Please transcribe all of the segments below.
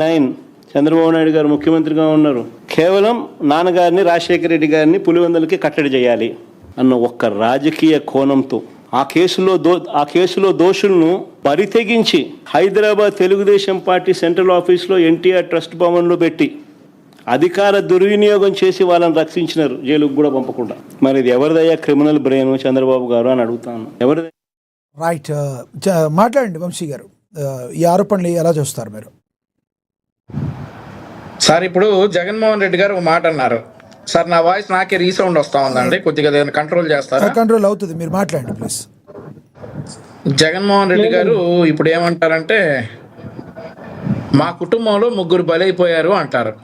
9 చంద్రబాబు నాయుడు గారు ముఖ్యమంత్రిగా ఉన్నారు. కేవలం నాన్నగారిని రాజశేఖర రెడ్డి గారిని పులివెందులకి కట్టడి చేయాలి అన్న ఒక్క రాజకీయ కోణంతో ఆ కేసులో దోషులను బరితెగించి హైదరాబాద్ తెలుగుదేశం పార్టీ సెంట్రల్ ఆఫీస్లో ఎన్టీఆర్ ట్రస్ట్ భవన్లో పెట్టి అధికార దుర్వినియోగం చేసి వాళ్ళని రక్షించినారు, జైలుకు కూడా పంపకుండా. మరి ఇది ఎవరిదయ్యా క్రిమినల్ బ్రెయిన్ చంద్రబాబు గారు అని అడుగుతాను. ఎవరిది? రైట్, మాట్లాడండి వంశీ గారు, ఈ ఆరోపణలు ఎలా చూస్తారు మీరు? సార్, ఇప్పుడు జగన్మోహన్ రెడ్డి గారు ఒక మాట అన్నారు. సార్, నా వాయిస్ నాకే రీసౌండ్ వస్తా ఉందండి, కొద్దిగా కంట్రోల్ చేస్తారా? కంట్రోల్ అవుతుంది, మీరు మాట్లాడండి ప్లీజ్. జగన్మోహన్ రెడ్డి గారు ఇప్పుడు ఏమంటారంటే, మా కుటుంబంలో 3 బలైపోయారు అంటారు.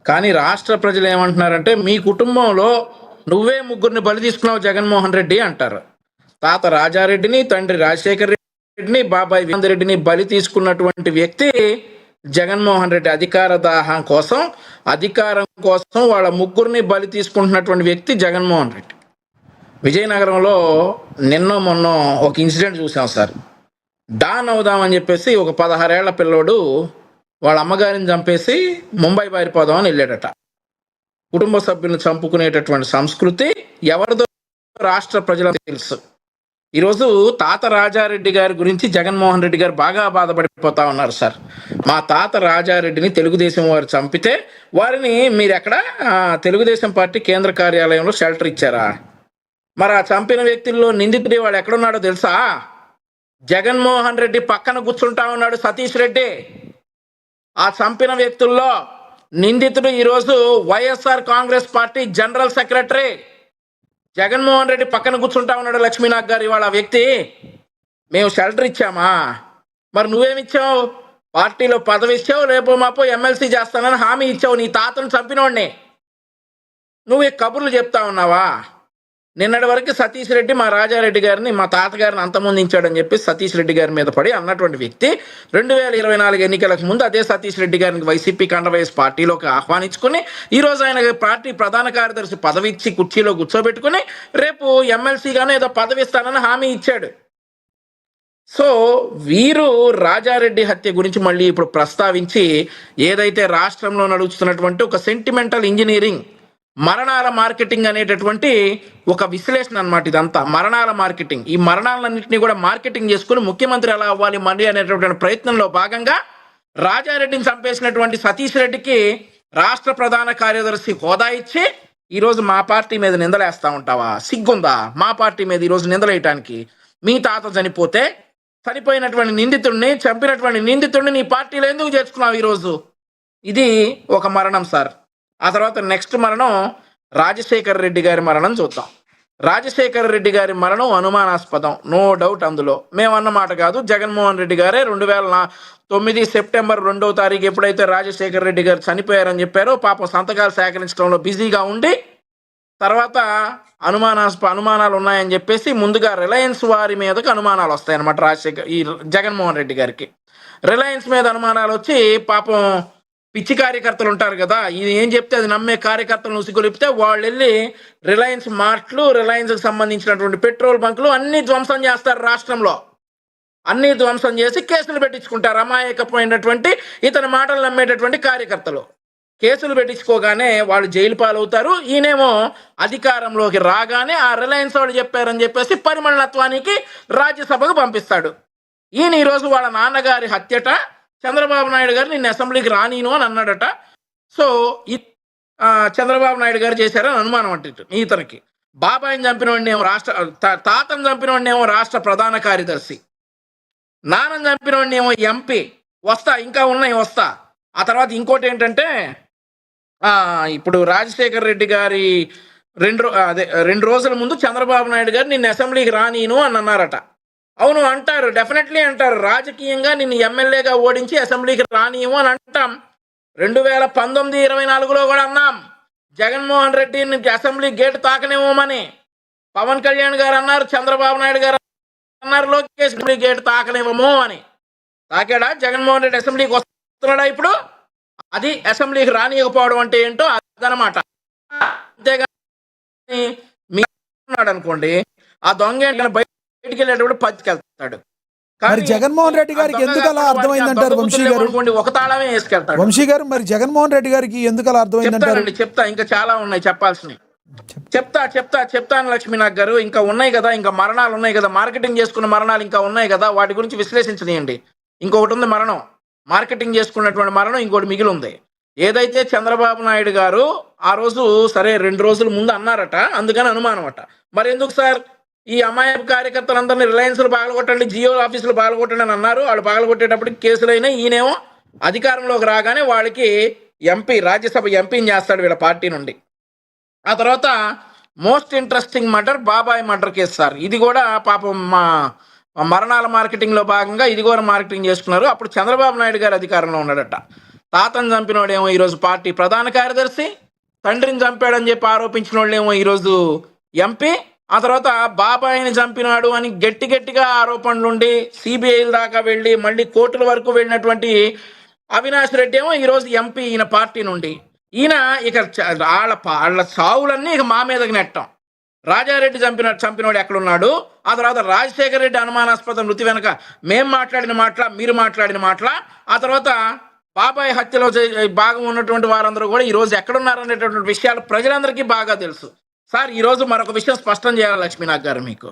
కానీ రాష్ట్ర ప్రజలు ఏమంటున్నారంటే, మీ కుటుంబంలో నువ్వే 3 బలి తీసుకున్నావు జగన్మోహన్ రెడ్డి అంటారు. తాత రాజారెడ్డిని, తండ్రి రాజశేఖర రెడ్డిని, బాబాయ్ వివేకానంద రెడ్డిని బలి తీసుకున్నటువంటి వ్యక్తి జగన్మోహన్ రెడ్డి. అధికారం కోసం వాళ్ళ 3 బలి తీసుకుంటున్నటువంటి వ్యక్తి జగన్మోహన్ రెడ్డి. విజయనగరంలో మొన్న ఒక ఇన్సిడెంట్ చూసాం సార్. డాన్ అవుదామని చెప్పేసి ఒక 16 ఏళ్ల పిల్లోడు వాళ్ళ అమ్మగారిని చంపేసి ముంబై పారిపోదామని వెళ్ళాడట. కుటుంబ సభ్యులను చంపుకునేటటువంటి సంస్కృతి ఎవరిదో రాష్ట్ర ప్రజలకు తెలుసు. ఈరోజు తాత రాజారెడ్డి గారి గురించి జగన్మోహన్ రెడ్డి గారు బాగా బాధపడిపోతా ఉన్నారు. సార్, మా తాత రాజారెడ్డిని తెలుగుదేశం వారు చంపితే వారిని మీరు ఎక్కడ తెలుగుదేశం పార్టీ కేంద్ర కార్యాలయంలో షెల్టర్ ఇచ్చారా? మరి ఆ చంపిన వ్యక్తుల్లో నిందితుడి వాడు ఎక్కడున్నాడో తెలుసా? జగన్మోహన్ రెడ్డి పక్కన కూర్చుంటా ఉన్నాడు సతీష్ రెడ్డి. ఆ చంపిన వ్యక్తుల్లో నిందితుడు ఈరోజు YSR Congress party general secretary. Jaganmohan Reddy పక్కన కూర్చుంటా ఉన్నాడు లక్ష్మీనాథ్ గారు. ఇవాళ వ్యక్తి మేము షెల్టర్ ఇచ్చామా? మరి నువ్వేమిచ్చావు? పార్టీలో పదవి ఇచ్చావు, రేపు మాపో ఎమ్మెల్సీ చేస్తానని హామీ ఇచ్చావు. నీ తాతను చంపినోడిని నువ్వు కబుర్లు చెప్తా ఉన్నావా? నిన్నటి వరకు సతీష్ రెడ్డి మా రాజారెడ్డి గారిని, మా తాతగారిని అంతమొందించాడని చెప్పి సతీష్ రెడ్డి గారి మీద పడి అన్నటువంటి వ్యక్తి 2024 ఎన్నికలకు ముందు అదే సతీష్ రెడ్డి గారిని వైసీపీ కండవేసి పార్టీలోకి ఆహ్వానించుకుని ఈరోజు ఆయన పార్టీ ప్రధాన కార్యదర్శి పదవి ఇచ్చి కుర్చీలో కూర్చోబెట్టుకుని రేపు ఎమ్మెల్సీగానే ఏదో పదవి ఇస్తానని హామీ ఇచ్చాడు. సో వీరు రాజారెడ్డి హత్య గురించి మళ్ళీ ఇప్పుడు ప్రస్తావించి ఏదైతే రాష్ట్రంలో నడుస్తున్నటువంటి ఒక సెంటిమెంటల్ ఇంజనీరింగ్, మరణాల మార్కెటింగ్ అనేటటువంటి ఒక విశ్లేషణ అన్నమాట. ఇదంతా మరణాల మార్కెటింగ్. ఈ మరణాలన్నింటినీ కూడా మార్కెటింగ్ చేసుకుని ముఖ్యమంత్రి ఎలా అవ్వాలి మళ్ళీ అనేటటువంటి ప్రయత్నంలో భాగంగా రాజారెడ్డిని చంపేసినటువంటి సతీష్ రెడ్డికి రాష్ట్ర ప్రధాన కార్యదర్శి హోదా ఇచ్చి ఈరోజు మా పార్టీ మీద నిందలేస్తా ఉంటావా? సిగ్గుందా మా పార్టీ మీద ఈరోజు నిందలేయటానికి? మీ తాత చనిపోయినటువంటి నిందితుడిని, చంపినటువంటి నిందితుడిని నీ పార్టీలో ఎందుకు చేర్చుకున్నావు ఈరోజు? ఇది ఒక మరణం సార్. ఆ తర్వాత నెక్స్ట్ మరణం రాజశేఖర రెడ్డి గారి మరణం చూద్దాం. రాజశేఖర రెడ్డి గారి మరణం అనుమానాస్పదం, నో డౌట్. అందులో మేమన్న మాట కాదు. జగన్మోహన్ రెడ్డి గారే 2009 సెప్టెంబర్ 2వ తారీఖు ఎప్పుడైతే రాజశేఖర రెడ్డి గారు చనిపోయారని చెప్పారో, పాపం సంతకాలు సేకరించడంలో బిజీగా ఉండి తర్వాత అనుమానాలు ఉన్నాయని చెప్పేసి ముందుగా రిలయన్స్ వారి మీదకి అనుమానాలు వస్తాయన్నమాట. ఈ జగన్మోహన్ రెడ్డి గారికి రిలయన్స్ మీద అనుమానాలు వచ్చి పాపం పిచ్చి కార్యకర్తలు ఉంటారు కదా, ఇది ఏం చెప్తే అది నమ్మే కార్యకర్తలను ఉసిగొలిపితే వాళ్ళు వెళ్ళి రిలయన్స్ మార్ట్లు, రిలయన్స్కి సంబంధించినటువంటి పెట్రోల్ బంకులు అన్ని ధ్వంసం చేస్తారు. రాష్ట్రంలో అన్ని ధ్వంసం చేసి కేసులు పెట్టించుకుంటారు. అమాయకపోయినటువంటి ఇతని మాటలు నమ్మేటటువంటి కార్యకర్తలు కేసులు పెట్టించుకోగానే వాళ్ళు జైలు పాలవుతారు. ఈయనేమో అధికారంలోకి రాగానే ఆ రిలయన్స్ వాళ్ళు చెప్పారని చెప్పేసి పరిమళత్వానికి రాజ్యసభకు పంపిస్తాడు. ఈయన ఈరోజు వాళ్ళ నాన్నగారి హత్యట చంద్రబాబు నాయుడు గారు నిన్ను అసెంబ్లీకి రానీను అని అన్నాడట. సో చంద్రబాబు నాయుడు గారు చేశారని అనుమానం అంటే ఇతనికి. బాబాయిని చంపినోడినేమో తాతను చంపినోడినేమో రాష్ట్ర ప్రధాన కార్యదర్శి, నాన్నని చంపినోడినేమో ఎంపీ. ఇంకా ఉన్నాయి వస్తా. ఆ తర్వాత ఇంకోటి ఏంటంటే, ఇప్పుడు రాజశేఖర రెడ్డి గారి 2 రోజుల ముందు చంద్రబాబు నాయుడు గారు నిన్ను అసెంబ్లీకి రానీను అని అన్నారట. అవును అంటారు, డెఫినెట్లీ అంటారు. రాజకీయంగా నిన్ను ఎమ్మెల్యేగా ఓడించి అసెంబ్లీకి రానియము అని అంటాం. 2019-24లో కూడా అన్నాం, జగన్మోహన్ రెడ్డిని అసెంబ్లీ గేట్ తాకనివ్వమని. పవన్ కళ్యాణ్ గారు అన్నారు, చంద్రబాబు నాయుడు గారు అన్నారు, లోకేష్ అసెంబ్లీ గేట్ తాకనివ్వము అని. తాకాడా జగన్మోహన్ రెడ్డి? అసెంబ్లీకి వస్తున్నాడా ఇప్పుడు? అది అసెంబ్లీకి రానియకపోవడం అంటే ఏంటో అదనమాట. అంతేగాని మీ అనుకోండి, ఆ దొంగ బయటికి వెళ్ళేటప్పుడు పచ్చికెళ్తాడు. మరి జగన్మోహన్ రెడ్డి గారికి ఎందుకు అలా అర్థమైందంటారు వంశీ గారు? అనుకోండి, ఒక తాళమే వేసుకెళ్తాడు. వంశీ గారు, మరి జగన్మోహన్ రెడ్డి గారికి ఎందుకు అలా అర్థమైందంటారు? చెప్తానండి, చెప్తా, ఇంకా చాలా ఉన్నాయి చెప్పాల్సినవి. చెప్తాను లక్ష్మీనాథ్ గారు. ఇంకా ఉన్నాయి కదా, ఇంకా మరణాలు ఉన్నాయి కదా, మార్కెటింగ్ చేసుకున్న మరణాలు ఇంకా ఉన్నాయి కదా, వాటి గురించి విశ్లేషించనియండి. ఇంకొకటి ఉంది మరణం, మార్కెటింగ్ చేసుకున్నటువంటి మరణం ఇంకోటి మిగిలి ఉంది. ఏదైతే చంద్రబాబు నాయుడు గారు ఆ రోజు సరే 2 రోజుల ముందు అన్నారట, అందుకని అనుమానం అట. మరి ఎందుకు సార్ ఈ అమాయక కార్యకర్తలందరినీ రిలయన్స్లు పగలగొట్టండి, జియో ఆఫీసులు పగలగొట్టండి అని అన్నారు. వాళ్ళు పగలగొట్టేటప్పటికి కేసులైనా ఈయనేమో అధికారంలోకి రాగానే వాళ్ళకి ఎంపీ, రాజ్యసభ ఎంపీని చేస్తాడు వీళ్ళ పార్టీ నుండి. ఆ తర్వాత మోస్ట్ ఇంట్రెస్టింగ్ మర్డర్ బాబాయ్ మర్డర్ కేసు సార్. ఇది కూడా పాపం మా మరణాల మార్కెటింగ్లో భాగంగా ఇది కూడా మార్కెటింగ్ చేసుకున్నారు. అప్పుడు చంద్రబాబు నాయుడు గారు అధికారంలో ఉన్నాడట. తాతను చంపినోడేమో ఈరోజు పార్టీ ప్రధాన కార్యదర్శి, తండ్రిని చంపాడని చెప్పి ఆరోపించిన వాళ్ళేమో ఈరోజు ఎంపీ. ఆ తర్వాత బాబాయిని చంపినాడు అని గట్టిగా ఆరోపణలు ఉండి సిబిఐల దాకా వెళ్ళి మళ్ళీ కోర్టుల వరకు వెళ్ళినటువంటి అవినాష్ రెడ్డి ఏమో ఈరోజు ఎంపీ ఈయన పార్టీ నుండి. ఈయన ఇక వాళ్ళ సావులన్నీ ఇక మా మీదకి నెట్టాం. రాజారెడ్డి చంపినోడు ఎక్కడున్నాడు? ఆ తర్వాత రాజశేఖర రెడ్డి అనుమానాస్పద మృతి వెనక మేము మాట్లాడిన మాటల, మీరు మాట్లాడిన మాటల, ఆ తర్వాత బాబాయ్ హత్యలో భాగం ఉన్నటువంటి వారందరూ కూడా ఈరోజు ఎక్కడున్నారనేటటువంటి విషయాలు ప్రజలందరికీ బాగా తెలుసు. సార్, ఈరోజు మరొక విషయం స్పష్టం చేయాలి లక్ష్మీనాథ్ గారు మీకు.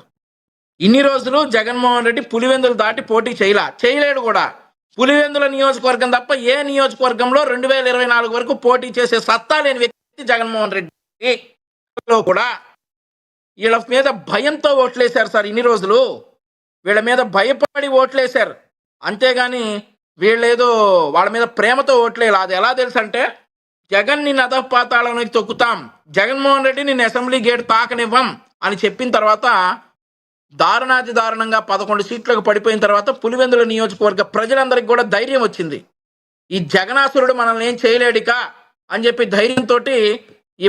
ఇన్ని రోజులు జగన్మోహన్ రెడ్డి పులివెందులు దాటి పోటీ చేయలేడు కూడా. పులివెందుల నియోజకవర్గం తప్ప ఏ నియోజకవర్గంలో 2024 వరకు పోటీ చేసే సత్తా లేని వ్యక్తి జగన్మోహన్ రెడ్డి. కూడా వీళ్ళ మీద భయంతో ఓట్లేశారు సార్. ఇన్ని రోజులు వీళ్ళ మీద భయపడి ఓట్లేశారు, అంతేగాని వీళ్ళేదో వాళ్ళ మీద ప్రేమతో ఓట్లేదు. అది ఎలా తెలుసు అంటే, జగన్ నిన్ను అధపాతాళానికి తొక్కుతాం, జగన్మోహన్ రెడ్డి నిన్ను అసెంబ్లీ గేట్ తాకనివ్వం అని చెప్పిన తర్వాత దారుణాతి దారుణంగా 11 సీట్లకు పడిపోయిన తర్వాత పులివెందుల నియోజకవర్గ ప్రజలందరికీ కూడా ధైర్యం వచ్చింది. ఈ జగనాసురుడు మనల్ని ఏం చేయలేడిక అని చెప్పి ధైర్యంతో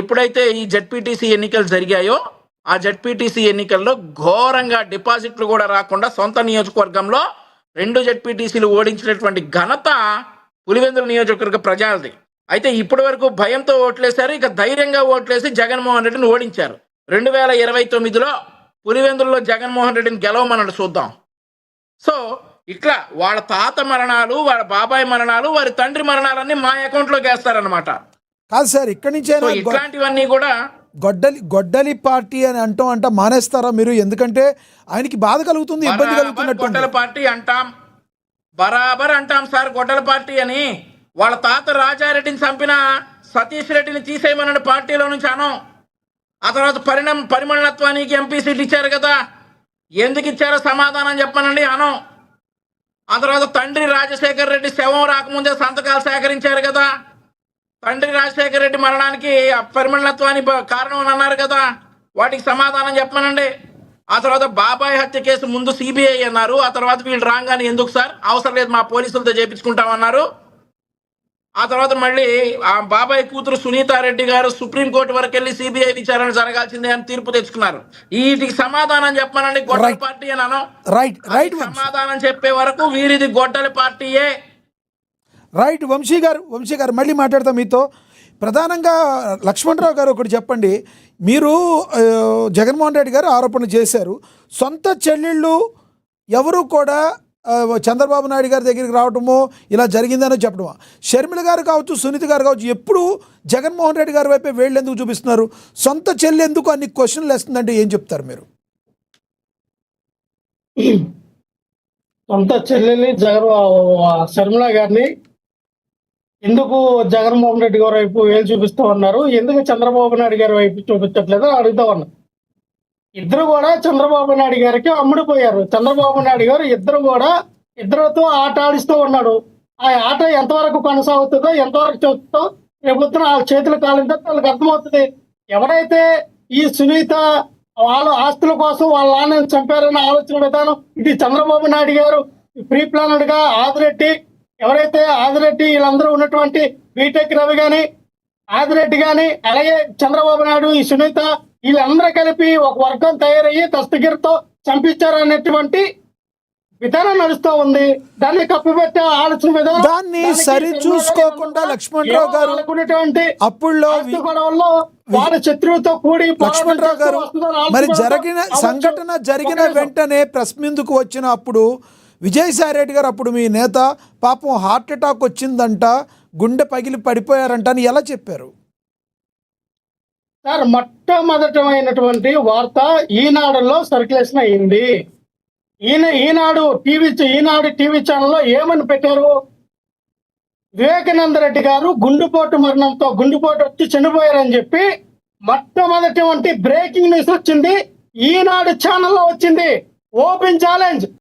ఎప్పుడైతే ఈ జెడ్పీటీసీ ఎన్నికలు జరిగాయో ఆ జెడ్పీటీసీ ఎన్నికల్లో ఘోరంగా డిపాజిట్లు కూడా రాకుండా సొంత నియోజకవర్గంలో 2 జెడ్పీటీసీలు ఓడించినటువంటి ఘనత పులివెందుల నియోజకవర్గ ప్రజలది. అయితే ఇప్పటి వరకు భయంతో ఓట్లేశారు, ఇక ధైర్యంగా ఓట్లేసి జగన్మోహన్ రెడ్డిని ఓడించారు. 2029లో పులివెందుల్లో జగన్మోహన్ రెడ్డిని గెలవమన్నాడు, చూద్దాం. సో ఇట్లా వాళ్ళ తాత మరణాలు, వాళ్ళ బాబాయ్ మరణాలు, వారి తండ్రి మరణాలన్నీ మా అకౌంట్లోకి వేస్తారనమాట. కాదు సార్, ఇక్కడి నుంచి ఇట్లాంటివన్నీ కూడా గొడ్డలి పార్టీ అని అంట మానేస్తారా మీరు? ఎందుకంటే ఆయనకి బాధ కలుగుతుంది, ఇబ్బంది కలుగుతున్నట్టు. గొడ్డల పార్టీ అంటాం, బరాబర్ అంటాం సార్ గొడ్డల పార్టీ అని. వాళ్ళ తాత రాజారెడ్డిని చంపిన సతీష్ రెడ్డిని తీసేయమన్నాడు పార్టీలో నుంచి అనం. ఆ తర్వాత పరిమళత్వానికి ఎంపీ సీట్ ఇచ్చారు కదా, ఎందుకు ఇచ్చారో సమాధానం చెప్పనండి అనం. ఆ తర్వాత తండ్రి రాజశేఖర రెడ్డి శవం రాకముందే సంతకాలు సేకరించారు కదా, తండ్రి రాజశేఖర రెడ్డి మరణానికి పరిమళత్వానికి కారణం అని అన్నారు కదా, వాటికి సమాధానం చెప్పమనండి. ఆ తర్వాత బాబాయ్ హత్య కేసు ముందు సిబిఐ అన్నారు, ఆ తర్వాత వీళ్ళు రాగానే ఎందుకు సార్ అవసరం లేదు మా పోలీసులతో చేయించుకుంటామన్నారు. ఆ తర్వాత మళ్ళీ ఆ బాబాయ్ కూతురు సునీతారెడ్డి గారు సుప్రీంకోర్టు వరకు వెళ్ళి సిబిఐ విచారణ జరగాల్సిందే అని తీర్పు తెచ్చుకున్నారు. వీటికి సమాధానం చెప్పమనండి. గొడ్డల పార్టీ అని అనం. సమాధానం చెప్పే వరకు వీరిది గొడ్డల పార్టీయే. రైట్. వంశీ గారు మళ్ళీ మాట్లాడతాం మీతో. ప్రధానంగా లక్ష్మణరావు గారు ఒకటి చెప్పండి. మీరు జగన్మోహన్ రెడ్డి గారు ఆరోపణలు చేశారు, సొంత చెల్లెళ్ళు ఎవరు కూడా చంద్రబాబు నాయుడు గారి దగ్గరికి రావటమో ఇలా జరిగిందని చెప్పడమా? షర్మిల గారు కావచ్చు, సునీత గారు కావచ్చు, ఎప్పుడు జగన్మోహన్ రెడ్డి గారి వైపే వేళ్ళు ఎందుకు చూపిస్తున్నారు? సొంత చెల్లి ఎందుకు అన్ని క్వశ్చన్లు వేస్తుందంటే ఏం చెప్తారు మీరు? సొంత చెల్లెల్ని షర్మిల గారిని ఎందుకు జగన్మోహన్ రెడ్డి గారి వైపు వేలు చూపిస్తూ ఉన్నారు, ఎందుకు చంద్రబాబు నాయుడు గారి వైపు చూపించట్లేదు అడుగుతా ఉన్నారు. ఇద్దరు కూడా చంద్రబాబు నాయుడు గారికి అమ్ముడిపోయారు. చంద్రబాబు నాయుడు గారు ఇద్దరితో ఆట ఆడిస్తూ ఉన్నాడు. ఆ ఆట ఎంతవరకు కొనసాగుతుందో, ఎంతవరకు చూస్తుందో రేపొద్దున వాళ్ళ చేతులు కాలిందో వాళ్ళకి అర్థమవుతుంది. ఎవరైతే ఈ సునీత వాళ్ళ ఆస్తుల కోసం వాళ్ళ నాన్నని చంపారని ఆలోచన విధానం ఇది చంద్రబాబు నాయుడు గారు ప్రీ ప్లానెడ్ గా ఆదిరెడ్డి, ఎవరైతే ఆదిరెడ్డి వీళ్ళందరూ ఉన్నటువంటి బీటెక్ రవి గాని, ఆదిరెడ్డి గాని, అలాగే చంద్రబాబు నాయుడు, ఈ సునీత వీళ్ళందరూ కలిపి ఒక వర్గం తయారయ్యి దస్తగిరితో చంపించారనేటువంటి విధానం నడుస్తూ ఉంది. దాన్ని కప్పిపెట్టే ఆలోచన విధానం, దాన్ని సరి చూసుకోకుండా లక్ష్మణరావు గారు అప్పుడులో గొడవల్లో వాళ్ళ శత్రువుతో కూడి లక్ష్మణరావు గారు మరి జరిగిన సంఘటన జరిగిన వెంటనే ప్రెస్ ముందుకు వచ్చిన అప్పుడు విజయసాయి రెడ్డి గారు అప్పుడు మీ నేత పాపం హార్ట్ అటాక్ వచ్చిందంట, గుండె పగిలి పడిపోయారంట అని ఎలా చెప్పారు? సార్, మొట్టమొదటమైనటువంటి వార్త ఈనాడులో సర్క్యులేషన్ అయింది. ఈనాడు టీవీ ఛానల్లో ఏమని పెట్టారు? వివేకానంద రెడ్డి గారు గుండెపోటు వచ్చి చనిపోయారని చెప్పి మొట్టమొదటి బ్రేకింగ్ న్యూస్ వచ్చింది ఈనాడు ఛానల్లో వచ్చింది. Open challenge.